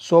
100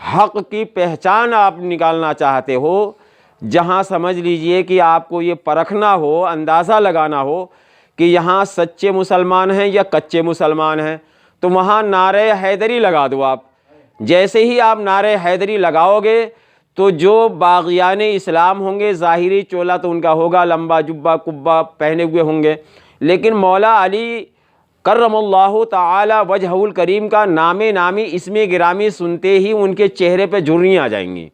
حق کی پہچان آپ نکالنا چاہتے ہو، جہاں سمجھ لیجئے کہ آپ کو یہ پرکھنا ہو، اندازہ لگانا ہو کہ یہاں سچے مسلمان ہیں یا کچے مسلمان ہیں، تو وہاں نعرہ حیدری لگا دو آپ۔ جیسے ہی آپ نعرہ حیدری لگاؤ گے تو جو باغیان اسلام ہوں گے، ظاہری چولا تو ان کا ہوگا، لمبا جبہ کبہ پہنے ہوئے ہوں گے، لیکن مولا علی کرم اللہ تعالی وجہہ الکریم کا نام نامی اسم گرامی سنتے ہی ان کے چہرے پہ جھریاں آ جائیں گی۔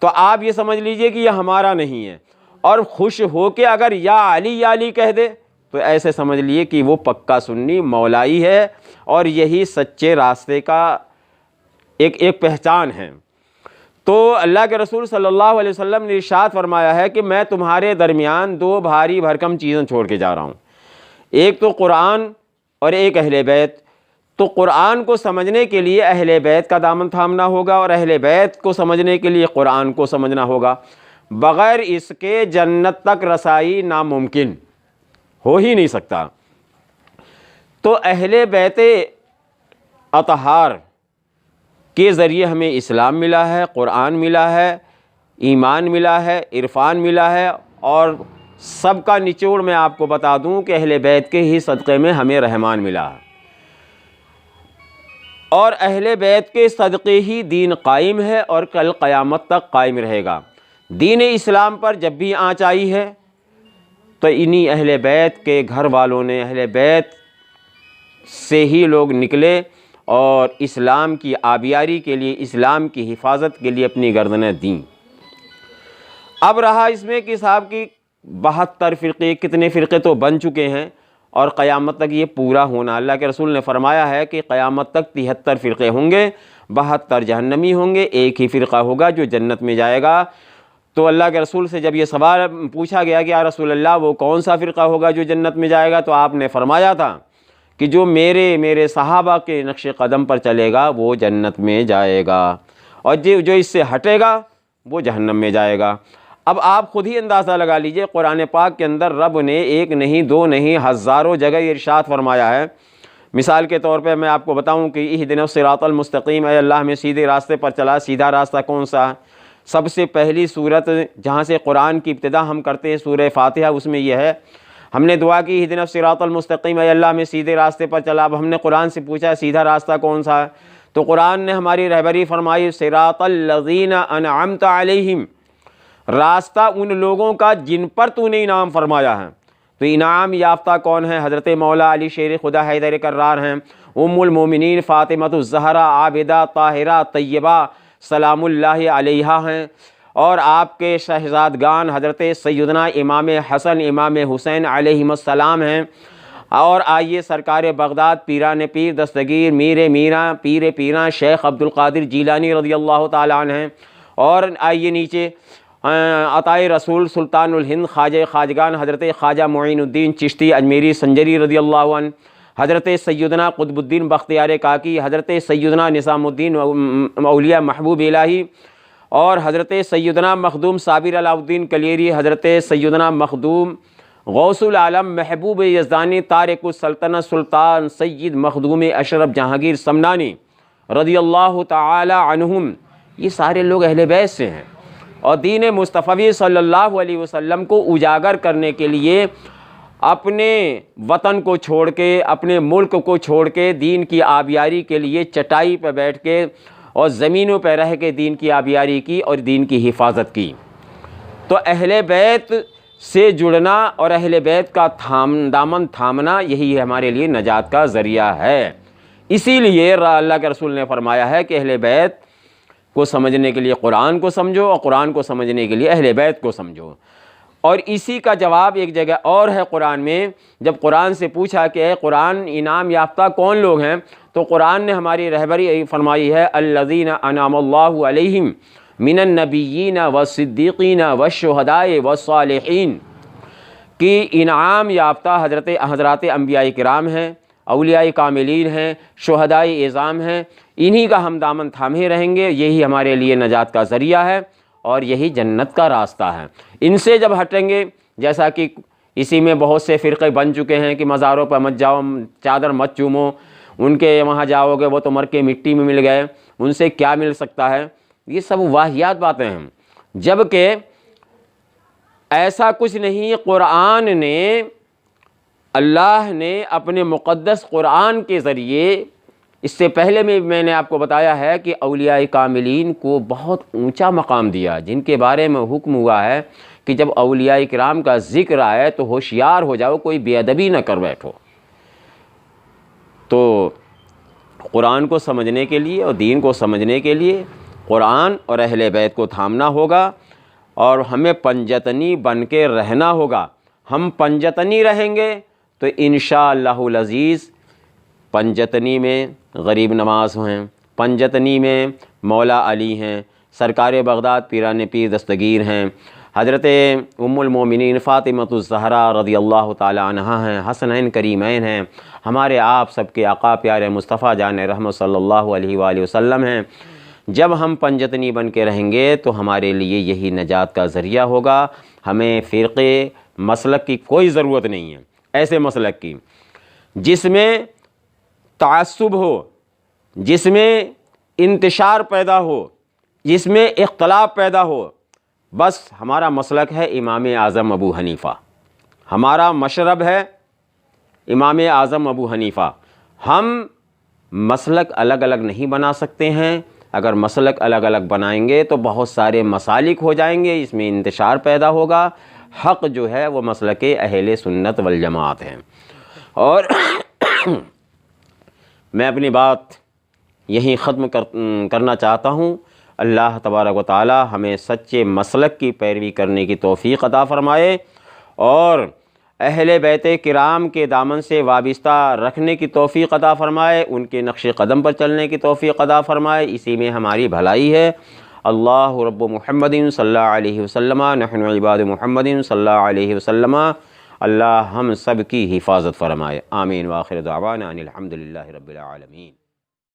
تو آپ یہ سمجھ لیجئے کہ یہ ہمارا نہیں ہے، اور خوش ہو کے اگر یا علی کہہ دے تو ایسے سمجھ لیے کہ وہ پکا سنی مولائی ہے، اور یہی سچے راستے کا ایک پہچان ہے۔ تو اللہ کے رسول صلی اللہ علیہ وسلم نے ارشاد فرمایا ہے کہ میں تمہارے درمیان دو بھاری بھرکم چیزیں چھوڑ کے جا رہا ہوں، ایک تو قرآن اور ایک اہل بیت۔ تو قرآن کو سمجھنے کے لیے اہل بیت کا دامن تھامنا ہوگا، اور اہل بیت کو سمجھنے کے لیے قرآن کو سمجھنا ہوگا۔ بغیر اس کے جنت تک رسائی ناممکن ہو ہی نہیں سکتا۔ تو اہل بیت اطہار کے ذریعے ہمیں اسلام ملا ہے، قرآن ملا ہے، ایمان ملا ہے، عرفان ملا ہے، اور سب کا نچوڑ میں آپ کو بتا دوں کہ اہل بیت کے ہی صدقے میں ہمیں رحمان ملا ہے، اور اہل بیت کے صدقے ہی دین قائم ہے اور کل قیامت تک قائم رہے گا۔ دین اسلام پر جب بھی آنچ آئی ہے تو انہی اہل بیت کے گھر والوں نے، اہل بیت سے ہی لوگ نکلے اور اسلام کی آبیاری کے لیے، اسلام کی حفاظت کے لیے اپنی گردنیں دیں۔ اب رہا اس میں کہ صاحب کی 72 فرقے، کتنے فرقے تو بن چکے ہیں، اور قیامت تک یہ پورا ہونا۔ اللہ کے رسول نے فرمایا ہے کہ قیامت تک 73 فرقے ہوں گے، 72 جہنمی ہوں گے، ایک ہی فرقہ ہوگا جو جنت میں جائے گا۔ تو اللہ کے رسول سے جب یہ سوال پوچھا گیا کہ یا رسول اللہ وہ کون سا فرقہ ہوگا جو جنت میں جائے گا، تو آپ نے فرمایا تھا کہ جو میرے صحابہ کے نقش قدم پر چلے گا وہ جنت میں جائے گا، اور جو اس سے ہٹے گا وہ جہنم میں جائے گا۔ اب آپ خود ہی اندازہ لگا لیجئے، قرآن پاک کے اندر رب نے ایک نہیں، دو نہیں، ہزاروں جگہ ارشاد فرمایا ہے۔ مثال کے طور پہ میں آپ کو بتاؤں کہ اہدنا الصراط المستقیم، اے اللہ ہمیں سیدھے راستے پر چلا۔ سیدھا راستہ کون سا ہے؟ سب سے پہلی صورت جہاں سے قرآن کی ابتدا ہم کرتے ہیں سورہ فاتحہ، اس میں یہ ہے، ہم نے دعا کی اہدنا الصراط المستقیم، اے اللہ ہمیں سیدھے راستے پر چلا۔ اب ہم نے قرآن سے پوچھا سیدھا راستہ کون سا ہے، تو قرآن نے ہماری رہبری فرمائی صراط الذین انعمت علیہم، راستہ ان لوگوں کا جن پر تو نے انعام فرمایا ہے۔ تو انعام یافتہ کون ہے؟ حضرت مولا علی شیر خدا حیدر کرار ہیں، ام المومنین فاطمۃ الزہرا عابدہ طاہرہ طیبہ سلام اللہ علیہا ہیں، اور آپ کے شہزادگان حضرت سیدنا امام حسن امام حسین علیہم السلام ہیں۔ اور آئیے سرکار بغداد پیران پیر دستگیر میر میراں پیر پیراں شیخ عبد القادر جیلانی رضی اللہ تعالیٰ عنہ ہیں۔ اور آئیے نیچے عطائے رسول سلطان الہند خواجہ خواجگان حضرت خواجہ معین الدین چشتی اجمیری سنجری رضی اللہ عنہ، حضرت سیدنا قطب الدین بختیار کاکی، حضرت سیدنا نظام الدین اولیاء محبوب الہی، اور حضرت سیدنا مخدوم صابر علاء الدین کلیری، حضرت سیدنا مخدوم غوث العالم محبوب یزدانی تارک السلطنت سلطان سید مخدوم اشرف جہانگیر سمنانی رضی اللہ تعالی عنہم، یہ سارے لوگ اہل بیت سے ہیں، اور دین مصطفی صلی اللہ علیہ وسلم کو اجاگر کرنے کے لیے اپنے وطن کو چھوڑ کے، اپنے ملک کو چھوڑ کے دین کی آبیاری کے لیے چٹائی پہ بیٹھ کے اور زمینوں پہ رہ کے دین کی آبیاری کی اور دین کی حفاظت کی۔ تو اہل بیت سے جڑنا اور اہل بیت کا دامن تھامنا یہی ہمارے لیے نجات کا ذریعہ ہے۔ اسی لیے اللہ کے رسول نے فرمایا ہے کہ اہل بیت کو سمجھنے کے لیے قرآن کو سمجھو، اور قرآن کو سمجھنے کے لیے اہل بیت کو سمجھو۔ اور اسی کا جواب ایک جگہ اور ہے قرآن میں، جب قرآن سے پوچھا کہ اے قرآن انعام یافتہ کون لوگ ہیں، تو قرآن نے ہماری رہبری فرمائی ہے الذین انعم اللہ علیہم من النبیین والصدیقین والشہداء والصالحین، کہ انعام یافتہ حضرات انبیاء کرام ہیں، اولیاء کاملین ہیں، شہداء اعظام ہیں، انہی کا ہم دامن تھامے رہیں گے، یہی ہمارے لیے نجات کا ذریعہ ہے اور یہی جنت کا راستہ ہے۔ ان سے جب ہٹیں گے، جیسا کہ اسی میں بہت سے فرقے بن چکے ہیں کہ مزاروں پر مت جاؤ، چادر مت چومو، ان کے وہاں جاؤ گے وہ تو مر کے مٹی میں مل گئے، ان سے کیا مل سکتا ہے۔ یہ سب واہیات باتیں ہیں، جبکہ ایسا کچھ نہیں۔ قرآن نے، اللہ نے اپنے مقدس قرآن کے ذریعے، اس سے پہلے میں نے آپ کو بتایا ہے کہ اولیاء کاملین کو بہت اونچا مقام دیا، جن کے بارے میں حکم ہوا ہے کہ جب اولیاء کرام کا ذکر آئے تو ہوشیار ہو جاؤ، کوئی بے ادبی نہ کر بیٹھو۔ تو قرآن کو سمجھنے کے لیے اور دین کو سمجھنے کے لیے قرآن اور اہل بیت کو تھامنا ہوگا، اور ہمیں پنجتنی بن کے رہنا ہوگا۔ ہم پنجتنی رہیں گے تو انشاءاللہ العزیز پنجتنی میں غریب نواز ہیں، پنجتنی میں مولا علی ہیں، سرکار بغداد پیران پیر دستگیر ہیں، حضرت ام المومنین فاطمۃ الزہرا رضی اللہ تعالی عنہا ہیں، حسنین کریمین ہیں، ہمارے آپ سب کے آقا پیارے مصطفیٰ جان رحمت صلی اللہ علیہ وآلہ وسلم ہیں۔ جب ہم پنجتنی بن کے رہیں گے تو ہمارے لیے یہی نجات کا ذریعہ ہوگا۔ ہمیں فرقے مسلک کی کوئی ضرورت نہیں ہے، ایسے مسلک کی جس میں تعصب ہو، جس میں انتشار پیدا ہو، جس میں اختلاف پیدا ہو۔ بس ہمارا مسلک ہے امام اعظم ابو حنیفہ، ہمارا مشرب ہے امام اعظم ابو حنیفہ۔ ہم مسلک الگ الگ نہیں بنا سکتے ہیں، اگر مسلک الگ الگ بنائیں گے تو بہت سارے مسالک ہو جائیں گے، اس میں انتشار پیدا ہوگا۔ حق جو ہے وہ مسلک اہل سنت والجماعت ہیں۔ اور میں اپنی بات یہیں ختم کرنا چاہتا ہوں۔ اللہ تبارک و تعالی ہمیں سچے مسلک کی پیروی کرنے کی توفیق عطا فرمائے، اور اہل بیت کرام کے دامن سے وابستہ رکھنے کی توفیق عطا فرمائے، ان کے نقش قدم پر چلنے کی توفیق عطا فرمائے، اسی میں ہماری بھلائی ہے۔ اللہ رب محمد صلی اللہ علیہ وسلم، نحن عباد محمد صلی اللہ علیہ وسلم۔ اللہ ہم سب کی حفاظت فرمائے، آمین۔ وآخر دعوانا ان الحمد للہ رب العالمین۔